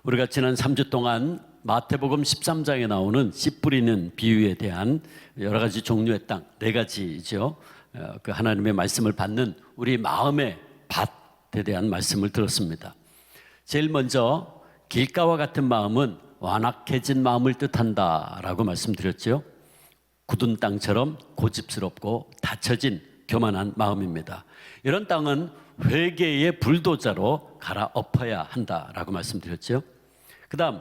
우리가 지난 3주 동안 마태복음 13장에 나오는 씨 뿌리는 비유에 대한 여러 가지 종류의 땅, 네 가지죠. 그 하나님의 말씀을 받는 우리 마음의 밭에 대한 말씀을 들었습니다. 제일 먼저 길가와 같은 마음은 완악해진 마음을 뜻한다라고 말씀드렸죠. 굳은 땅처럼 고집스럽고 닫혀진 교만한 마음입니다. 이런 땅은 회개의 불도저로 갈아엎어야 한다라고 말씀드렸죠. 그 다음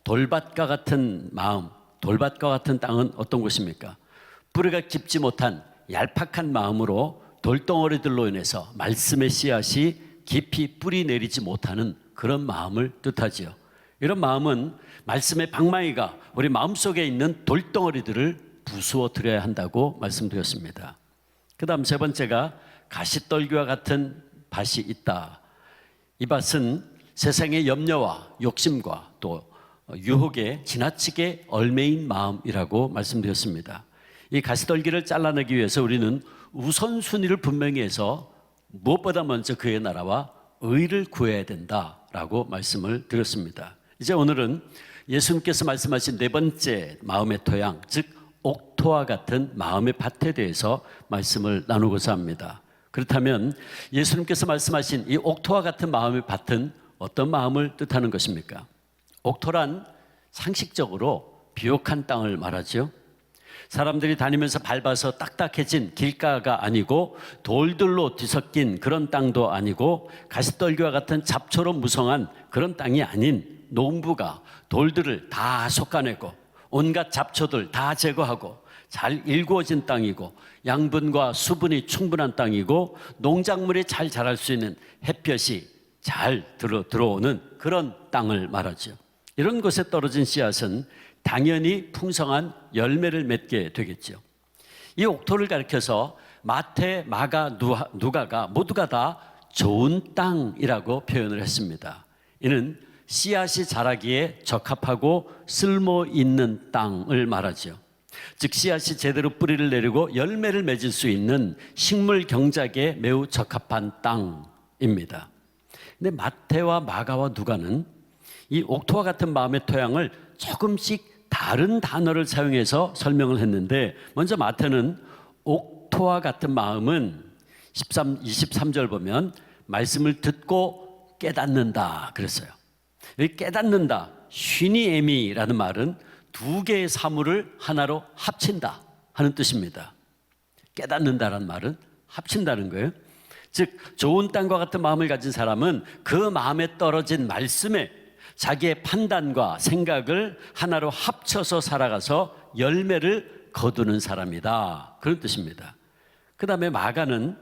돌밭과 같은 마음, 돌밭과 같은 땅은 어떤 곳입니까? 뿌리가 깊지 못한 얄팍한 마음으로 돌덩어리들로 인해서 말씀의 씨앗이 깊이 뿌리 내리지 못하는 그런 마음을 뜻하지요. 이런 마음은 말씀의 방망이가 우리 마음속에 있는 돌덩어리들을 부수어뜨려야 한다고 말씀드렸습니다. 그 다음 세 번째가 가시떨기와 같은 밭이 있다. 이 밭은 세상의 염려와 욕심과 또 유혹에 지나치게 얽매인 마음이라고 말씀드렸습니다. 이 가시떨기를 잘라내기 위해서 우리는 우선순위를 분명히 해서 무엇보다 먼저 그의 나라와 의를 구해야 된다라고 말씀을 드렸습니다. 이제 오늘은 예수님께서 말씀하신 네 번째 마음의 토양, 즉 옥토와 같은 마음의 밭에 대해서 말씀을 나누고자 합니다. 그렇다면 예수님께서 말씀하신 이 옥토와 같은 마음의 밭은 어떤 마음을 뜻하는 것입니까? 옥토란 상식적으로 비옥한 땅을 말하죠. 사람들이 다니면서 밟아서 딱딱해진 길가가 아니고 돌들로 뒤섞인 그런 땅도 아니고 가시떨기와 같은 잡초로 무성한 그런 땅이 아닌 농부가 돌들을 다 솎아내고 온갖 잡초들 다 제거하고 잘 일구어진 땅이고 양분과 수분이 충분한 땅이고 농작물이 잘 자랄 수 있는 햇볕이 잘 들어오는 그런 땅을 말하죠. 이런 곳에 떨어진 씨앗은 당연히 풍성한 열매를 맺게 되겠죠. 이 옥토를 가리켜서 마태, 마가, 누가가 모두가 다 좋은 땅이라고 표현을 했습니다. 이는 씨앗이 자라기에 적합하고 쓸모 있는 땅을 말하죠. 즉 씨앗이 제대로 뿌리를 내리고 열매를 맺을 수 있는 식물 경작에 매우 적합한 땅입니다. 근데 마태와 마가와 누가는 이 옥토와 같은 마음의 토양을 조금씩 다른 단어를 사용해서 설명을 했는데, 먼저 마태는 옥토와 같은 마음은 23절 보면 말씀을 듣고 깨닫는다 그랬어요. 여기 깨닫는다, 쉬니에미라는 말은 두 개의 사물을 하나로 합친다 하는 뜻입니다. 깨닫는다라는 말은 합친다는 거예요. 즉 좋은 땅과 같은 마음을 가진 사람은 그 마음에 떨어진 말씀에 자기의 판단과 생각을 하나로 합쳐서 살아가서 열매를 거두는 사람이다, 그런 뜻입니다. 그 다음에 마가는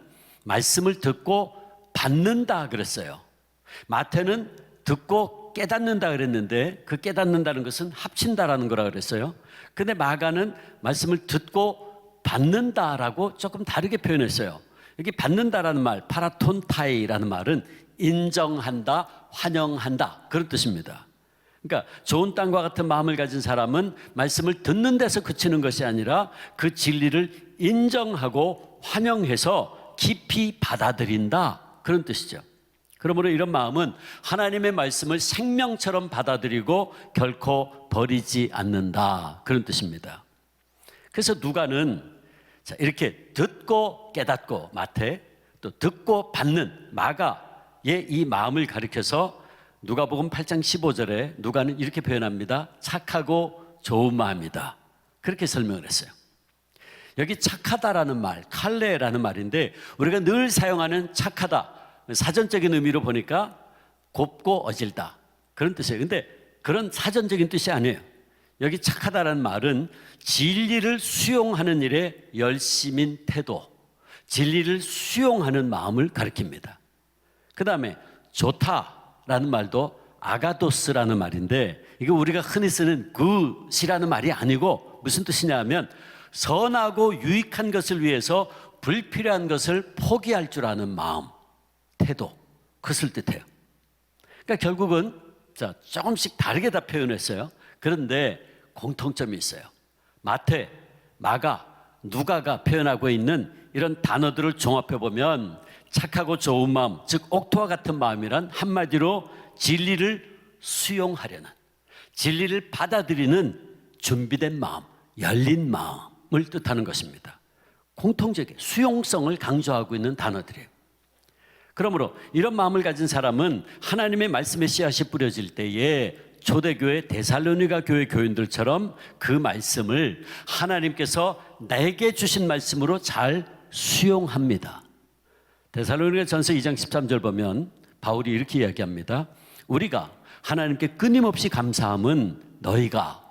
말씀을 듣고 받는다 그랬어요. 마태는 듣고 깨닫는다 그랬는데 그 깨닫는다는 것은 합친다라는 거라 그랬어요. 근데 마가는 말씀을 듣고 받는다라고 조금 다르게 표현했어요. 여기 받는다라는 말, 파라톤타이라는 말은 인정한다, 환영한다, 그런 뜻입니다. 그러니까 좋은 땅과 같은 마음을 가진 사람은 말씀을 듣는 데서 그치는 것이 아니라 그 진리를 인정하고 환영해서 깊이 받아들인다, 그런 뜻이죠. 그러므로 이런 마음은 하나님의 말씀을 생명처럼 받아들이고 결코 버리지 않는다, 그런 뜻입니다. 그래서 누가는 이렇게 듣고 깨닫고 마태, 또 듣고 받는 마가의 이 마음을 가리켜서 누가복음 8장 15절에 누가는 이렇게 표현합니다. 착하고 좋은 마음이다, 그렇게 설명을 했어요. 여기 착하다라는 말, 칼레라는 말인데 우리가 늘 사용하는 착하다, 사전적인 의미로 보니까 곱고 어질다, 그런 뜻이에요. 근데 그런 사전적인 뜻이 아니에요. 여기 착하다라는 말은 진리를 수용하는 일에 열심인 태도, 진리를 수용하는 마음을 가리킵니다. 그 다음에 좋다라는 말도 아가도스라는 말인데, 이거 우리가 흔히 쓰는 굿이라는 말이 아니고 무슨 뜻이냐 하면 선하고 유익한 것을 위해서 불필요한 것을 포기할 줄 아는 마음, 태도, 그것을 뜻해요. 그러니까 결국은 조금씩 다르게 다 표현했어요. 그런데 공통점이 있어요. 마태, 마가, 누가가 표현하고 있는 이런 단어들을 종합해 보면 착하고 좋은 마음, 즉 옥토와 같은 마음이란 한마디로 진리를 수용하려는, 진리를 받아들이는 준비된 마음, 열린 마음을 뜻하는 것입니다. 공통적인 수용성을 강조하고 있는 단어들이에요. 그러므로 이런 마음을 가진 사람은 하나님의 말씀의 씨앗이 뿌려질 때에 초대교회 데살로니가 교회 교인들처럼 그 말씀을 하나님께서 내게 주신 말씀으로 잘 수용합니다. 데살로니가 전서 2장 13절 보면 바울이 이렇게 이야기합니다. 우리가 하나님께 끊임없이 감사함은 너희가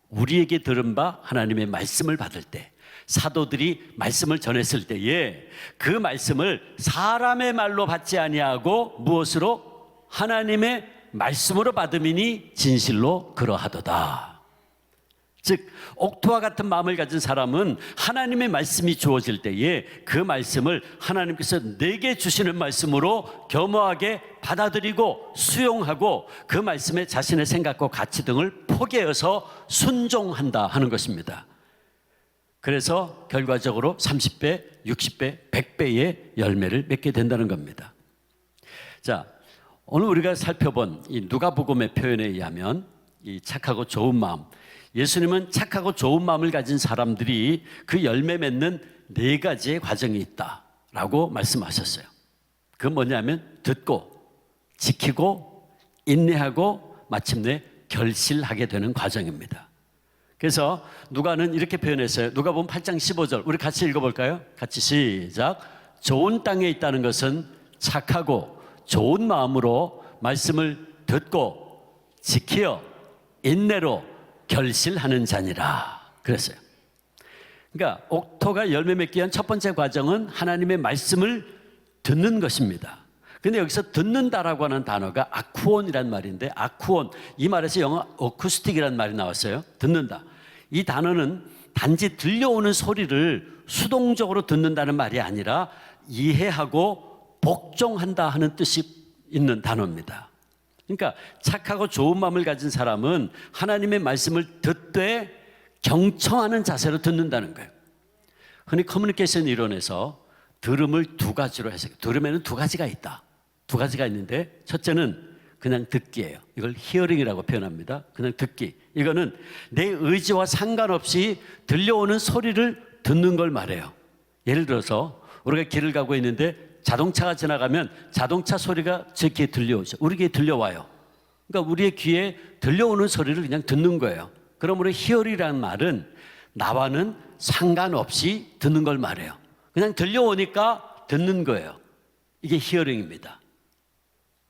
우리에게 들은 바 하나님의 말씀을 받을 때, 사도들이 말씀을 전했을 때에 그 말씀을 사람의 말로 받지 아니하고 무엇으로? 하나님의 말씀으로 받음이니 진실로 그러하도다. 즉 옥토와 같은 마음을 가진 사람은 하나님의 말씀이 주어질 때에 그 말씀을 하나님께서 내게 주시는 말씀으로 겸허하게 받아들이고 수용하고 그 말씀에 자신의 생각과 가치 등을 포기해서 순종한다 하는 것입니다. 그래서 결과적으로 30배, 60배, 100배의 열매를 맺게 된다는 겁니다. 자, 오늘 우리가 살펴본 이 누가복음의 표현에 의하면 이 착하고 좋은 마음, 예수님은 착하고 좋은 마음을 가진 사람들이 그 열매 맺는 4가지의 과정이 있다라고 말씀하셨어요. 그건 뭐냐면 듣고, 지키고, 인내하고 마침내 결실하게 되는 과정입니다. 그래서 누가는 이렇게 표현했어요. 누가복음 8장 15절 우리 같이 읽어볼까요? 같이 시작. 좋은 땅에 있다는 것은 착하고 좋은 마음으로 말씀을 듣고 지키어 인내로 결실하는 자니라 그랬어요. 그러니까 옥토가 열매 맺기 위한 첫 번째 과정은 하나님의 말씀을 듣는 것입니다. 근데 여기서 듣는다라고 하는 단어가 아쿠온이란 말인데, 아쿠온, 이 말에서 영어 어쿠스틱이라는 말이 나왔어요. 듣는다. 이 단어는 단지 들려오는 소리를 수동적으로 듣는다는 말이 아니라 이해하고 복종한다 하는 뜻이 있는 단어입니다. 그러니까 착하고 좋은 마음을 가진 사람은 하나님의 말씀을 듣되 경청하는 자세로 듣는다는 거예요. 흔히 커뮤니케이션 이론에서 들음을 2가지로 해석해요. 들음에는 2가지가 있다. 2가지가 있는데 첫째는 그냥 듣기예요. 이걸 히어링이라고 표현합니다. 그냥 듣기. 이거는 내 의지와 상관없이 들려오는 소리를 듣는 걸 말해요. 예를 들어서 우리가 길을 가고 있는데 자동차가 지나가면 자동차 소리가 제 귀에 들려오죠. 우리 귀에 들려와요. 그러니까 우리의 귀에 들려오는 소리를 그냥 듣는 거예요. 그러므로 히어링이라는 말은 나와는 상관없이 듣는 걸 말해요. 그냥 들려오니까 듣는 거예요. 이게 히어링입니다.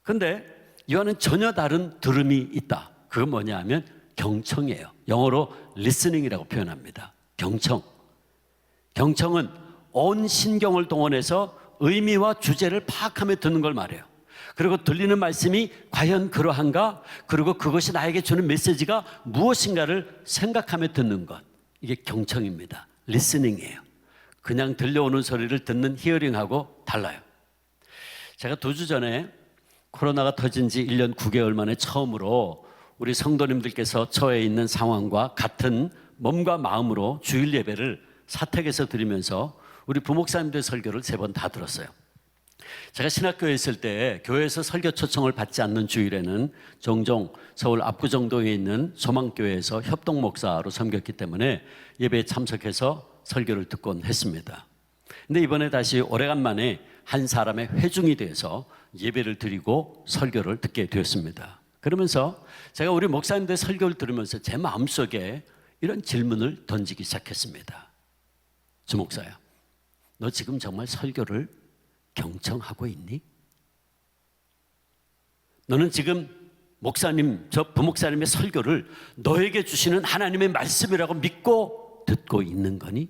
그런데 이와는 전혀 다른 들음이 있다. 그건 뭐냐 하면 경청이에요. 영어로 listening이라고 표현합니다. 경청. 경청은 온 신경을 동원해서 의미와 주제를 파악하며 듣는 걸 말해요. 그리고 들리는 말씀이 과연 그러한가? 그리고 그것이 나에게 주는 메시지가 무엇인가를 생각하며 듣는 것. 이게 경청입니다. listening이에요. 그냥 들려오는 소리를 듣는 히어링하고 달라요. 제가 2주 전에 코로나가 터진 지 1년 9개월 만에 처음으로 우리 성도님들께서 처해 있는 상황과 같은 몸과 마음으로 주일 예배를 사택에서 드리면서 우리 부목사님들 설교를 3번 다 들었어요. 제가 신학교에 있을 때 교회에서 설교 초청을 받지 않는 주일에는 종종 서울 압구정동에 있는 소망교회에서 협동목사로 섬겼기 때문에 예배에 참석해서 설교를 듣곤 했습니다. 근데 이번에 다시 오래간만에 한 사람의 회중이 돼서 예배를 드리고 설교를 듣게 되었습니다. 그러면서 제가 우리 목사님들 설교를 들으면서 제 마음속에 이런 질문을 던지기 시작했습니다. 주 목사야, 너 지금 정말 설교를 경청하고 있니? 너는 지금 목사님, 저 부목사님의 설교를 너에게 주시는 하나님의 말씀이라고 믿고 듣고 있는 거니?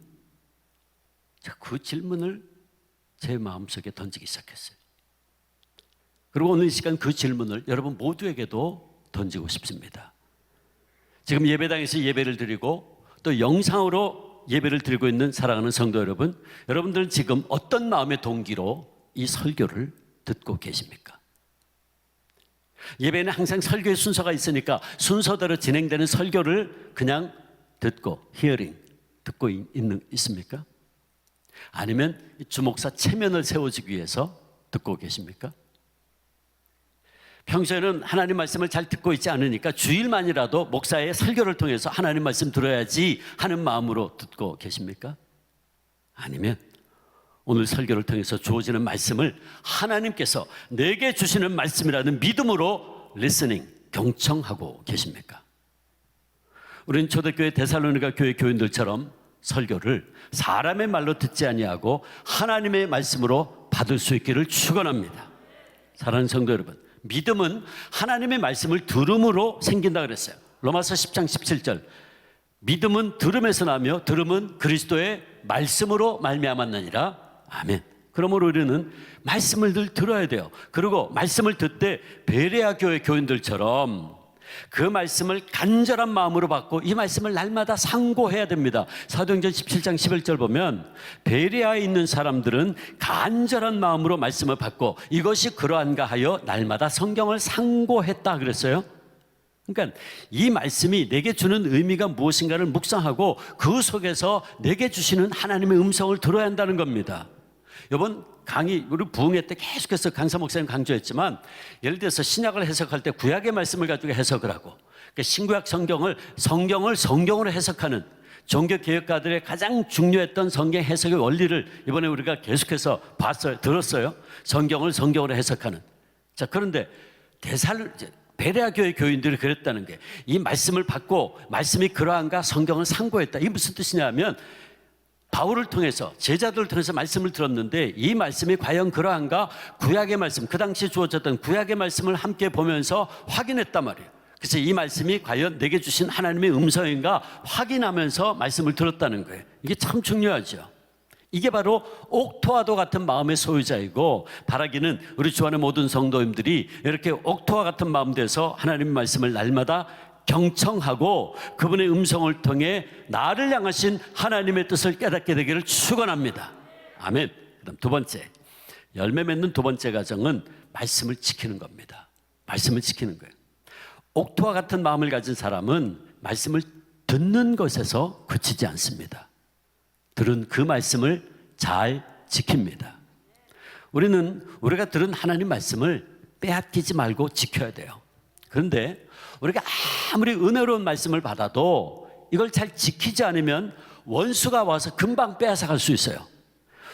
그 질문을 제 마음속에 던지기 시작했어요. 그리고 오늘 이 시간 그 질문을 여러분 모두에게도 던지고 싶습니다. 지금 예배당에서 예배를 드리고 또 영상으로 예배를 드리고 있는 사랑하는 성도 여러분, 여러분들은 지금 어떤 마음의 동기로 이 설교를 듣고 계십니까? 예배는 항상 설교의 순서가 있으니까 순서대로 진행되는 설교를 그냥 듣고 히어링 듣고 있습니까? 아니면 주목사 체면을 세워주기 위해서 듣고 계십니까? 평소에는 하나님 말씀을 잘 듣고 있지 않으니까 주일만이라도 목사의 설교를 통해서 하나님 말씀 들어야지 하는 마음으로 듣고 계십니까? 아니면 오늘 설교를 통해서 주어지는 말씀을 하나님께서 내게 주시는 말씀이라는 믿음으로 리스닝, 경청하고 계십니까? 우리는 초대교회 데살로니가 교회 교인들처럼 설교를 사람의 말로 듣지 아니하고 하나님의 말씀으로 받을 수 있기를 축원합니다. 사랑하는 성도 여러분, 믿음은 하나님의 말씀을 들음으로 생긴다 그랬어요. 로마서 10장 17절, 믿음은 들음에서 나며 들음은 그리스도의 말씀으로 말미암았느니라. 아멘. 그러므로 우리는 말씀을 늘 들어야 돼요. 그리고 말씀을 듣되 베레아 교회 교인들처럼 그 말씀을 간절한 마음으로 받고 이 말씀을 날마다 상고해야 됩니다. 사도행전 17장 11절 보면 베레아에 있는 사람들은 간절한 마음으로 말씀을 받고 이것이 그러한가 하여 날마다 성경을 상고했다 그랬어요. 그러니까 이 말씀이 내게 주는 의미가 무엇인가를 묵상하고 그 속에서 내게 주시는 하나님의 음성을 들어야 한다는 겁니다. 이번 강의 우리 부흥회 때 계속해서 강사 목사님 강조했지만, 예를 들어서 신약을 해석할 때 구약의 말씀을 가지고 해석을 하고, 그러니까 신구약 성경을 성경으로 해석하는 종교개혁가들의 가장 중요했던 성경 해석의 원리를 이번에 우리가 계속해서 들었어요. 성경을 성경으로 해석하는. 자, 그런데 베레아 교회 교인들이 그랬다는 게, 이 말씀을 받고 말씀이 그러한가 성경을 상고했다. 이게 무슨 뜻이냐면, 바울을 통해서, 제자들을 통해서 말씀을 들었는데 이 말씀이 과연 그러한가, 구약의 말씀, 그 당시에 주어졌던 구약의 말씀을 함께 보면서 확인했단 말이에요. 그래서 이 말씀이 과연 내게 주신 하나님의 음성인가 확인하면서 말씀을 들었다는 거예요. 이게 참 중요하죠. 이게 바로 옥토와도 같은 마음의 소유자이고, 바라기는 우리 주 안의 모든 성도님들이 이렇게 옥토와 같은 마음 돼서 하나님의 말씀을 날마다 경청하고 그분의 음성을 통해 나를 향하신 하나님의 뜻을 깨닫게 되기를 축원합니다. 아멘. 그다음 두 번째, 열매 맺는 두 번째 과정은 말씀을 지키는 겁니다. 말씀을 지키는 거예요. 옥토와 같은 마음을 가진 사람은 말씀을 듣는 것에서 그치지 않습니다. 들은 그 말씀을 잘 지킵니다. 우리가 들은 하나님 말씀을 빼앗기지 말고 지켜야 돼요. 그런데 우리가 아무리 은혜로운 말씀을 받아도 이걸 잘 지키지 않으면 원수가 와서 금방 빼앗아 갈 수 있어요.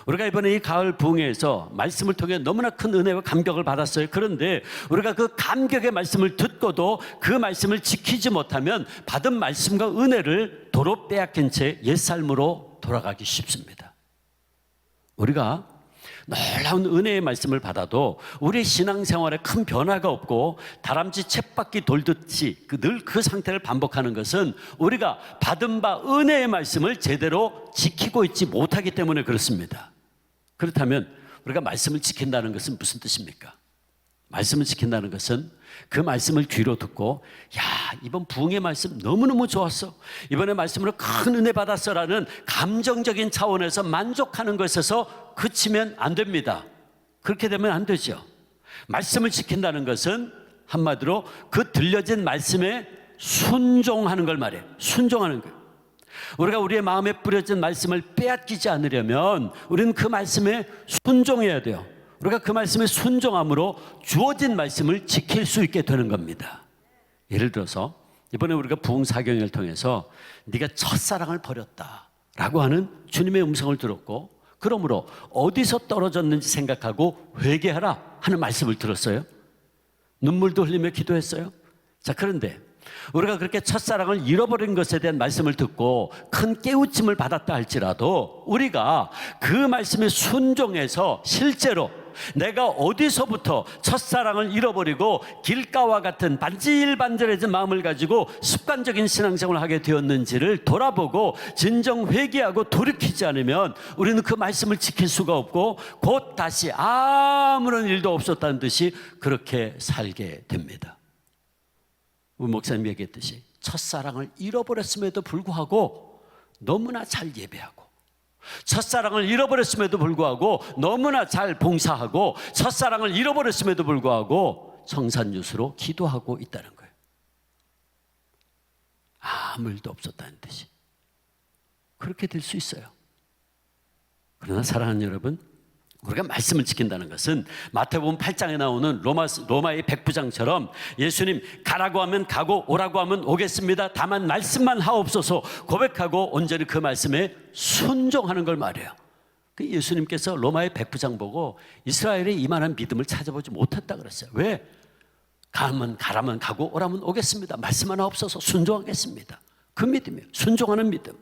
우리가 이번에 이 가을 부흥회에서 말씀을 통해 너무나 큰 은혜와 감격을 받았어요. 그런데 우리가 그 감격의 말씀을 듣고도 그 말씀을 지키지 못하면 받은 말씀과 은혜를 도로 빼앗긴 채 옛삶으로 돌아가기 쉽습니다. 우리가 놀라운 은혜의 말씀을 받아도 우리의 신앙생활에 큰 변화가 없고 다람쥐 쳇바퀴 돌듯이 늘 그 상태를 반복하는 것은 우리가 받은 바 은혜의 말씀을 제대로 지키고 있지 못하기 때문에 그렇습니다. 그렇다면 우리가 말씀을 지킨다는 것은 무슨 뜻입니까? 말씀을 지킨다는 것은 그 말씀을 귀로 듣고, 야, 이번 부흥의 말씀 너무너무 좋았어, 이번에 말씀으로 큰 은혜 받았어 라는 감정적인 차원에서 만족하는 것에서 그치면 안 됩니다. 그렇게 되면 안 되죠. 말씀을 지킨다는 것은 한마디로 그 들려진 말씀에 순종하는 걸 말해요. 순종하는 거예요. 우리가 우리의 마음에 뿌려진 말씀을 빼앗기지 않으려면 우리는 그 말씀에 순종해야 돼요. 우리가 그 말씀에 순종함으로 주어진 말씀을 지킬 수 있게 되는 겁니다. 예를 들어서 이번에 우리가 부흥사경을 통해서 네가 첫사랑을 버렸다 라고 하는 주님의 음성을 들었고, 그러므로 어디서 떨어졌는지 생각하고 회개하라 하는 말씀을 들었어요. 눈물도 흘리며 기도했어요. 자, 그런데 우리가 그렇게 첫사랑을 잃어버린 것에 대한 말씀을 듣고 큰 깨우침을 받았다 할지라도 우리가 그 말씀에 순종해서 실제로 내가 어디서부터 첫사랑을 잃어버리고 길가와 같은 반질반질해진 마음을 가지고 습관적인 신앙생활을 하게 되었는지를 돌아보고 진정 회개하고 돌이키지 않으면 우리는 그 말씀을 지킬 수가 없고 곧 다시 아무런 일도 없었다는 듯이 그렇게 살게 됩니다. 우리 목사님이 얘기했듯이 첫사랑을 잃어버렸음에도 불구하고 너무나 잘 예배하고, 첫사랑을 잃어버렸음에도 불구하고 너무나 잘 봉사하고, 첫사랑을 잃어버렸음에도 불구하고 성산유수로 기도하고 있다는 거예요. 아무 일도 없었다는 듯이 그렇게 될 수 있어요. 그러나 사랑하는 여러분, 우리가 말씀을 지킨다는 것은 마태복음 8장에 나오는 로마의 백부장처럼 예수님 가라고 하면 가고 오라고 하면 오겠습니다. 다만 말씀만 하옵소서 고백하고 온전히 그 말씀에 순종하는 걸 말해요. 그 예수님께서 로마의 백부장 보고 이스라엘의 이만한 믿음을 찾아보지 못했다 그랬어요. 왜? 가면 가라면 가고 오라면 오겠습니다. 말씀만 하옵소서 순종하겠습니다. 그 믿음이에요. 순종하는 믿음.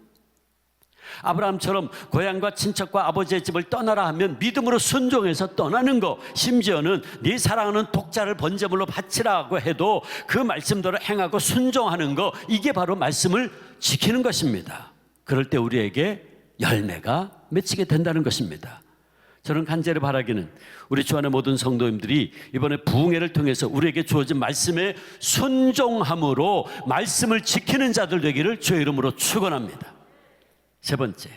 아브라함처럼 고향과 친척과 아버지의 집을 떠나라 하면 믿음으로 순종해서 떠나는 거, 심지어는 네 사랑하는 독자를 번제물로 바치라고 해도 그 말씀대로 행하고 순종하는 거, 이게 바로 말씀을 지키는 것입니다. 그럴 때 우리에게 열매가 맺히게 된다는 것입니다. 저는 간절히 바라기는 우리 주 안의 모든 성도님들이 이번에 부흥회를 통해서 우리에게 주어진 말씀에 순종함으로 말씀을 지키는 자들 되기를 주의 이름으로 축원합니다. 세 번째,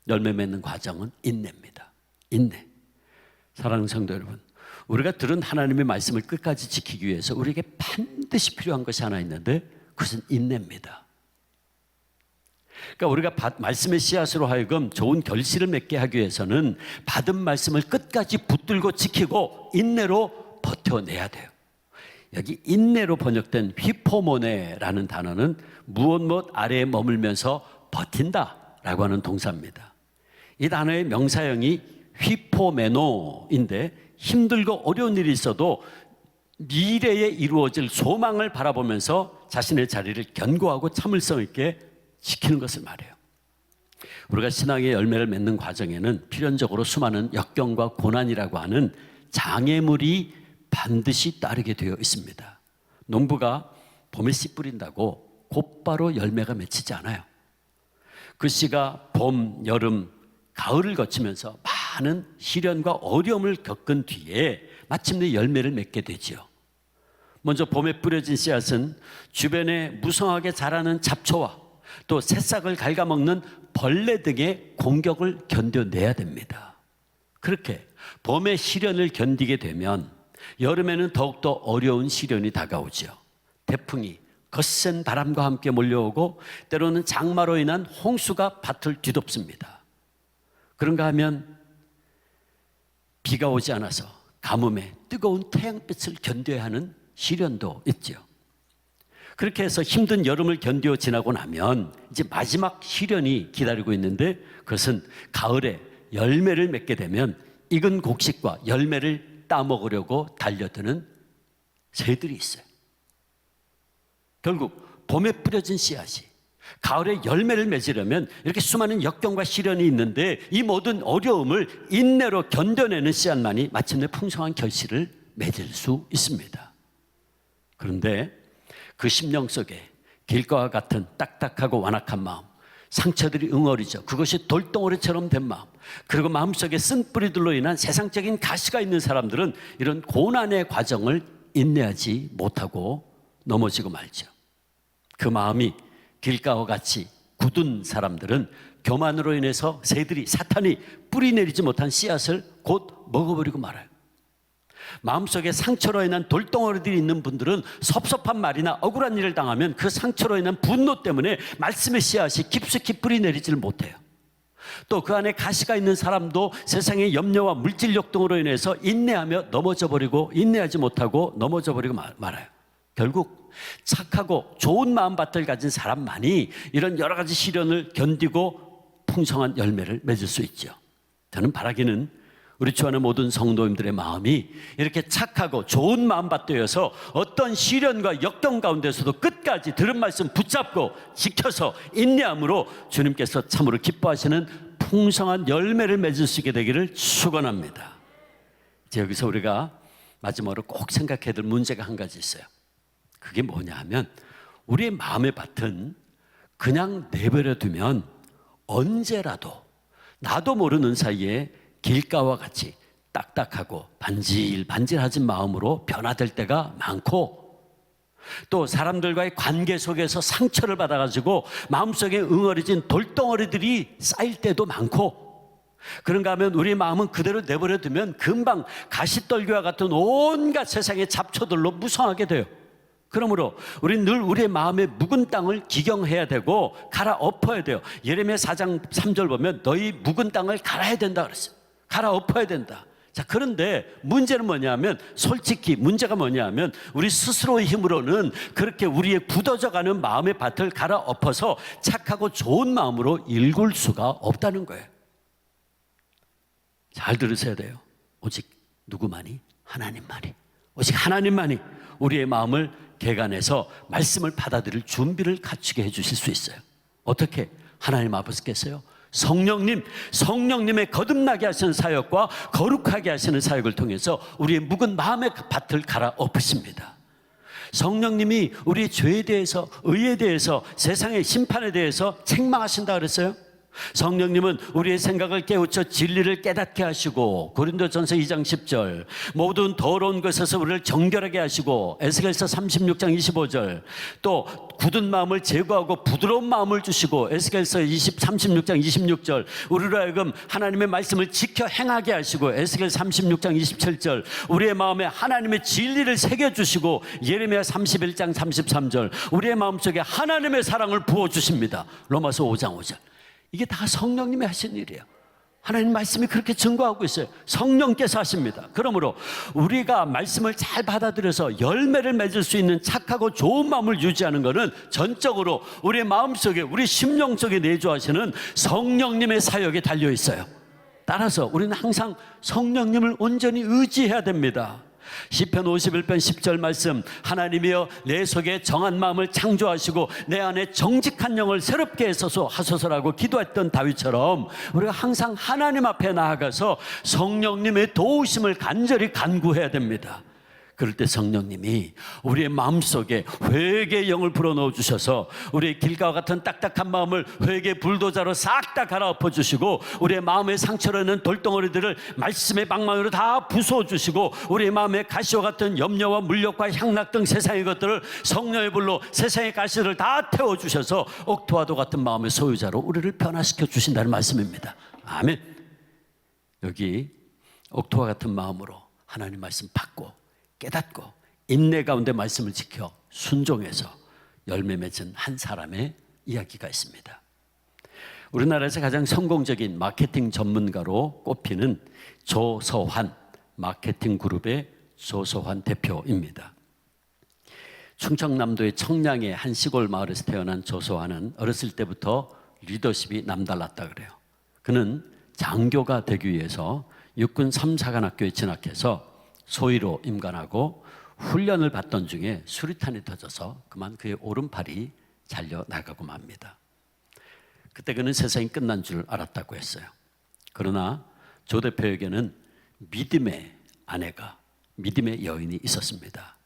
열매 맺는 과정은 인내입니다. 인내. 사랑하는 성도 여러분, 우리가 들은 하나님의 말씀을 끝까지 지키기 위해서 우리에게 반드시 필요한 것이 하나 있는데 그것은 인내입니다. 그러니까 우리가 말씀의 씨앗으로 하여금 좋은 결실을 맺게 하기 위해서는 받은 말씀을 끝까지 붙들고 지키고 인내로 버텨내야 돼요. 여기 인내로 번역된 휘포모네라는 단어는 무엇 아래에 머물면서 버틴다 라고 하는 동사입니다. 이 단어의 명사형이 휘포메노인데 힘들고 어려운 일이 있어도 미래에 이루어질 소망을 바라보면서 자신의 자리를 견고하고 참을성 있게 지키는 것을 말해요. 우리가 신앙의 열매를 맺는 과정에는 필연적으로 수많은 역경과 고난이라고 하는 장애물이 반드시 따르게 되어 있습니다. 농부가 봄에 씨 뿌린다고 곧바로 열매가 맺히지 않아요. 그 씨가 봄, 여름, 가을을 거치면서 많은 시련과 어려움을 겪은 뒤에 마침내 열매를 맺게 되지요. 먼저 봄에 뿌려진 씨앗은 주변에 무성하게 자라는 잡초와 또 새싹을 갉아먹는 벌레 등의 공격을 견뎌내야 됩니다. 그렇게 봄의 시련을 견디게 되면 여름에는 더욱더 어려운 시련이 다가오죠. 태풍이 거센 바람과 함께 몰려오고 때로는 장마로 인한 홍수가 밭을 뒤덮습니다. 그런가 하면 비가 오지 않아서 가뭄에 뜨거운 태양빛을 견뎌야 하는 시련도 있죠. 그렇게 해서 힘든 여름을 견디어 지나고 나면 이제 마지막 시련이 기다리고 있는데 그것은 가을에 열매를 맺게 되면 익은 곡식과 열매를 따먹으려고 달려드는 새들이 있어요. 결국 봄에 뿌려진 씨앗이 가을에 열매를 맺으려면 이렇게 수많은 역경과 시련이 있는데 이 모든 어려움을 인내로 견뎌내는 씨앗만이 마침내 풍성한 결실을 맺을 수 있습니다. 그런데 그 심령 속에 길가와 같은 딱딱하고 완악한 마음, 상처들이 응어리죠. 그것이 돌덩어리처럼 된 마음, 그리고 마음속에 쓴 뿌리들로 인한 세상적인 가시가 있는 사람들은 이런 고난의 과정을 인내하지 못하고 넘어지고 말죠. 그 마음이 길가와 같이 굳은 사람들은 교만으로 인해서 새들이, 사탄이 뿌리내리지 못한 씨앗을 곧 먹어버리고 말아요. 마음속에 상처로 인한 돌덩어리들이 있는 분들은 섭섭한 말이나 억울한 일을 당하면 그 상처로 인한 분노 때문에 말씀의 씨앗이 깊숙이 뿌리내리지를 못해요. 또 그 안에 가시가 있는 사람도 세상의 염려와 물질력 등으로 인해서 인내하며 넘어져 버리고 인내하지 못하고 넘어져 버리고 말아요. 결국 착하고 좋은 마음밭을 가진 사람만이 이런 여러 가지 시련을 견디고 풍성한 열매를 맺을 수 있죠. 저는 바라기는 우리 주 안의 모든 성도님들의 마음이 이렇게 착하고 좋은 마음밭 되어서 어떤 시련과 역경 가운데서도 끝까지 들은 말씀 붙잡고 지켜서 인내함으로 주님께서 참으로 기뻐하시는 풍성한 열매를 맺을 수 있게 되기를 축원합니다. 이제 여기서 우리가 마지막으로 꼭 생각해야 될 문제가 한 가지 있어요. 그게 뭐냐 하면 우리의 마음의 밭은 그냥 내버려 두면 언제라도 나도 모르는 사이에 길가와 같이 딱딱하고 반질반질하진 마음으로 변화될 때가 많고, 또 사람들과의 관계 속에서 상처를 받아가지고 마음속에 응어리진 돌덩어리들이 쌓일 때도 많고, 그런가 하면 우리 마음은 그대로 내버려 두면 금방 가시떨기와 같은 온갖 세상의 잡초들로 무성하게 돼요. 그러므로 우리는 늘 우리의 마음의 묵은 땅을 기경해야 되고 갈아엎어야 돼요. 예레미야 4장 3절 보면 너희 묵은 땅을 갈아야 된다 그랬어요. 갈아엎어야 된다. 자, 그런데 문제는 뭐냐면, 솔직히 문제가 뭐냐면 우리 스스로의 힘으로는 그렇게 우리의 굳어져가는 마음의 밭을 갈아엎어서 착하고 좋은 마음으로 일굴 수가 없다는 거예요. 잘 들으셔야 돼요. 오직 누구만이? 하나님만이. 오직 하나님만이 우리의 마음을 개간해서 말씀을 받아들일 준비를 갖추게 해주실 수 있어요. 어떻게? 하나님 아버지께서요, 성령님의 거듭나게 하시는 사역과 거룩하게 하시는 사역을 통해서 우리의 묵은 마음의 밭을 갈아엎으십니다. 성령님이 우리의 죄에 대해서, 의에 대해서, 세상의 심판에 대해서 책망하신다 그랬어요. 성령님은 우리의 생각을 깨우쳐 진리를 깨닫게 하시고, 고린도전서 2장 10절, 모든 더러운 것에서 우리를 정결하게 하시고, 에스겔서 36장 25절, 또 굳은 마음을 제거하고 부드러운 마음을 주시고, 에스겔서 36장 26절, 우리로 하여금 하나님의 말씀을 지켜 행하게 하시고, 에스겔 36장 27절, 우리의 마음에 하나님의 진리를 새겨주시고, 예레미야 31장 33절, 우리의 마음속에 하나님의 사랑을 부어주십니다. 로마서 5장 5절. 이게 다 성령님이 하신 일이에요. 하나님 말씀이 그렇게 증거하고 있어요. 성령께서 하십니다. 그러므로 우리가 말씀을 잘 받아들여서 열매를 맺을 수 있는 착하고 좋은 마음을 유지하는 것은 전적으로 우리의 마음속에, 우리 심령 속에 내주하시는 성령님의 사역에 달려 있어요. 따라서 우리는 항상 성령님을 온전히 의지해야 됩니다. 시편 51편 10절 말씀, 하나님이여 내 속에 정한 마음을 창조하시고 내 안에 정직한 영을 새롭게 하소서라고 기도했던 다윗처럼 우리가 항상 하나님 앞에 나아가서 성령님의 도우심을 간절히 간구해야 됩니다. 그럴 때 성령님이 우리의 마음속에 회개의 영을 불어넣어 주셔서 우리의 길가와 같은 딱딱한 마음을 회개의 불도자로 싹 다 갈아엎어 주시고, 우리의 마음의 상처로 있는 돌덩어리들을 말씀의 방망이로 다 부수어 주시고, 우리의 마음에 가시와 같은 염려와 물욕과 향락 등 세상의 것들을 성령의 불로 세상의 가시를 다 태워 주셔서 옥토와도 같은 마음의 소유자로 우리를 변화시켜 주신다는 말씀입니다. 아멘. 여기 옥토와 같은 마음으로 하나님 말씀 받고 깨닫고 인내 가운데 말씀을 지켜 순종해서 열매 맺은 한 사람의 이야기가 있습니다. 우리나라에서 가장 성공적인 마케팅 전문가로 꼽히는 조서환, 마케팅 그룹의 조서환 대표입니다. 충청남도의 청량의 한 시골 마을에서 태어난 조서환은 어렸을 때부터 리더십이 남달랐다 그래요. 그는 장교가 되기 위해서 육군 3사관학교에 진학해서 소위로 임관하고 훈련을 받던 중에 수리탄이 터져서 그만 그의 오른팔이 잘려 나가고 맙니다. 그때 그는 세상이 끝난 줄 알았다고 했어요. 그러나 조 대표에게는 믿음의 아내가, 믿음의 여인이 있었습니다.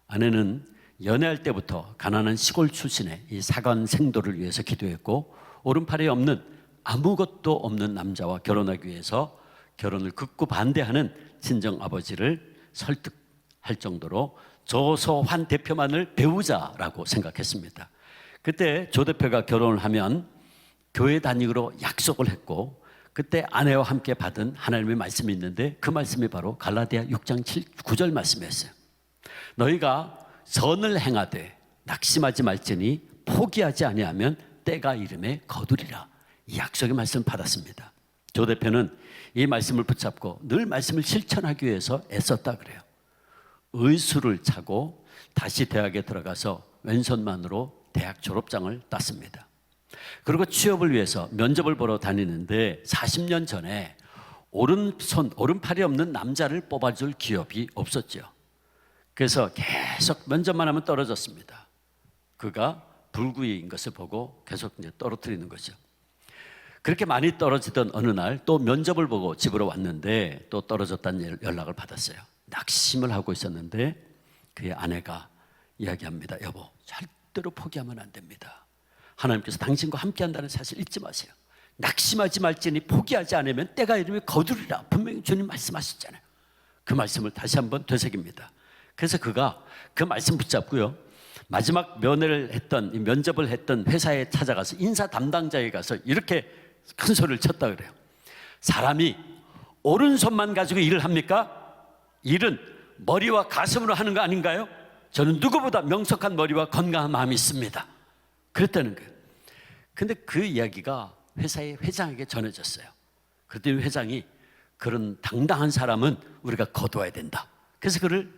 아내는 연애할 때부터 가난한 시골 출신의 이 사관 생도를 위해서 기도했고, 오른팔이 없는, 아무것도 없는 남자와 결혼하기 위해서 결혼을 극구 반대하는 친정아버지를 설득할 정도로 조서환 대표만을 배우자라고 생각했습니다. 그때 조 대표가 결혼을 하면 교회 다니기로 약속을 했고, 그때 아내와 함께 받은 하나님의 말씀이 있는데 그 말씀이 바로 갈라디아 6장 9절 말씀이었어요. 너희가 선을 행하되 낙심하지 말지니 포기하지 아니하면 때가 이름에 거두리라. 이 약속의 말씀을 받았습니다. 조 대표는 이 말씀을 붙잡고 늘 말씀을 실천하기 위해서 애썼다 그래요. 의수를 차고 다시 대학에 들어가서 왼손만으로 대학 졸업장을 땄습니다. 그리고 취업을 위해서 면접을 보러 다니는데 40년 전에 오른팔이 없는 남자를 뽑아줄 기업이 없었죠. 그래서 계속 면접만 하면 떨어졌습니다. 그가 불구이인 것을 보고 계속 이제 떨어뜨리는 거죠. 그렇게 많이 떨어지던 어느 날 또 면접을 보고 집으로 왔는데 또 떨어졌다는 연락을 받았어요. 낙심을 하고 있었는데 그의 아내가 이야기합니다. 여보, 절대로 포기하면 안 됩니다. 하나님께서 당신과 함께한다는 사실 잊지 마세요. 낙심하지 말지니 포기하지 않으면 때가 이르면 거두리라. 분명히 주님 말씀하셨잖아요. 그 말씀을 다시 한번 되새깁니다. 그래서 그가 그 말씀 붙잡고요, 마지막 면접을 했던 회사에 찾아가서 인사 담당자에 가서 이렇게 큰 소리를 쳤다 그래요. 사람이 오른손만 가지고 일을 합니까? 일은 머리와 가슴으로 하는 거 아닌가요? 저는 누구보다 명석한 머리와 건강한 마음이 있습니다. 그랬다는 거예요. 근데 그 이야기가 회사의 회장에게 전해졌어요. 그랬더니 회장이 그런 당당한 사람은 우리가 거둬야 된다. 그래서 그를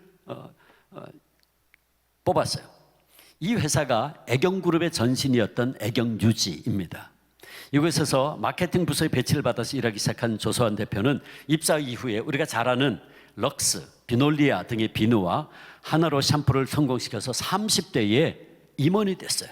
뽑았어요. 이 회사가 애경그룹의 전신이었던 애경유지입니다. 이곳에서 마케팅 부서의 배치를 받아서 일하기 시작한 조소환 대표는 입사 이후에 우리가 잘 아는 럭스, 비놀리아 등의 비누와 하나로 샴푸를 성공시켜서 30대에 임원이 됐어요.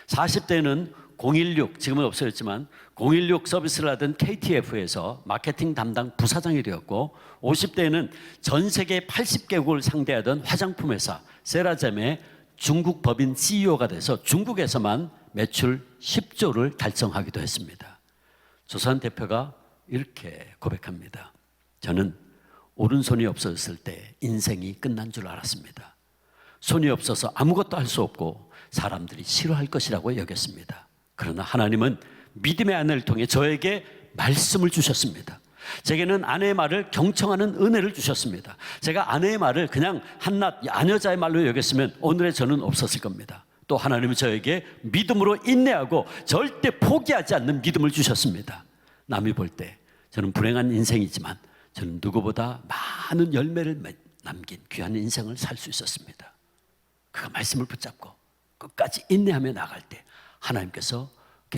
40대는 016, 지금은 없어졌지만 016 서비스를 하던 KTF에서 마케팅 담당 부사장이 되었고, 50대는 전 세계 80개국을 상대하던 화장품 회사 세라젬의 중국 법인 CEO가 돼서 중국에서만 매출 10조를 달성하기도 했습니다. 조선 대표가 이렇게 고백합니다. 저는 오른손이 없어졌을 때 인생이 끝난 줄 알았습니다. 손이 없어서 아무것도 할 수 없고 사람들이 싫어할 것이라고 여겼습니다. 그러나 하나님은 믿음의 아내를 통해 저에게 말씀을 주셨습니다. 제게는 아내의 말을 경청하는 은혜를 주셨습니다. 제가 아내의 말을 그냥 한낱 아녀자의 말로 여겼으면 오늘의 저는 없었을 겁니다. 또 하나님은 저에게 믿음으로 인내하고 절대 포기하지 않는 믿음을 주셨습니다. 남이 볼 때 저는 불행한 인생이지만 저는 누구보다 많은 열매를 남긴 귀한 인생을 살 수 있었습니다. 그가 말씀을 붙잡고 끝까지 인내하며 나갈 때 하나님께서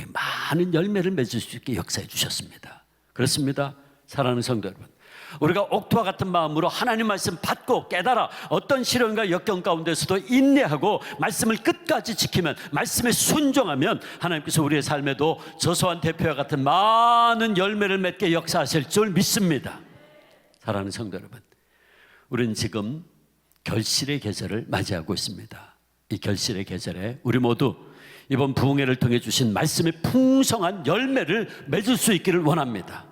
많은 열매를 맺을 수 있게 역사해 주셨습니다. 그렇습니다. 사랑하는 성도 여러분, 우리가 옥토와 같은 마음으로 하나님 말씀 받고 깨달아 어떤 시련과 역경 가운데서도 인내하고 말씀을 끝까지 지키면, 말씀에 순종하면 하나님께서 우리의 삶에도 조소환 대표와 같은 많은 열매를 맺게 역사하실 줄 믿습니다. 사랑하는 성도 여러분, 우리는 지금 결실의 계절을 맞이하고 있습니다. 이 결실의 계절에 우리 모두 이번 부흥회를 통해 주신 말씀의 풍성한 열매를 맺을 수 있기를 원합니다.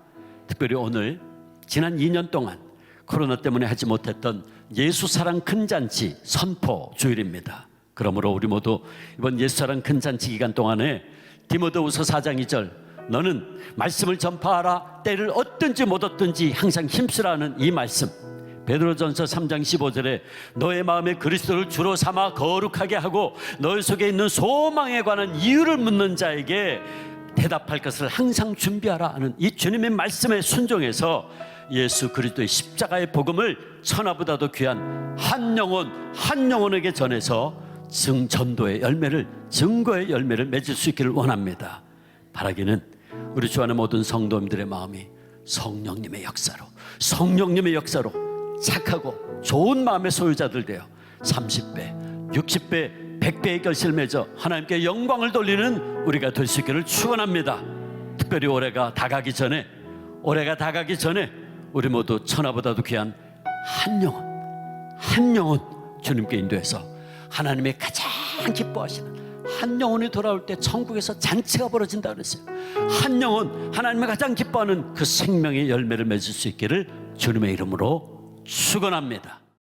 특별히 오늘 지난 2년 동안 코로나 때문에 하지 못했던 예수사랑 큰잔치 선포 주일입니다. 그러므로 우리 모두 이번 예수사랑 큰잔치 기간 동안에 디모데후서 4장 2절 너는 말씀을 전파하라, 때를 얻든지 못 얻든지 항상 힘쓰라는 이 말씀, 베드로전서 3장 15절에 너의 마음에 그리스도를 주로 삼아 거룩하게 하고 너희 속에 있는 소망에 관한 이유를 묻는 자에게 대답할 것을 항상 준비하라 하는 이 주님의 말씀에 순종해서 예수 그리스도의 십자가의 복음을 천하보다도 귀한 한 영혼에게 전해서 전도의 열매를, 증거의 열매를 맺을 수 있기를 원합니다. 바라기는 우리 주 안의 모든 성도님들의 마음이 성령님의 역사로 착하고 좋은 마음의 소유자들 되어 30배, 60배, 100배의 결실을 맺어 하나님께 영광을 돌리는 우리가 될 수 있기를 축원합니다. 특별히 올해가 다가기 전에 우리 모두 천하보다도 귀한 한 영혼 주님께 인도해서 하나님의 가장 기뻐하시는 한 영혼이 돌아올 때 천국에서 잔치가 벌어진다 그랬어요. 한 영혼, 하나님의 가장 기뻐하는 그 생명의 열매를 맺을 수 있기를 주님의 이름으로 축원합니다.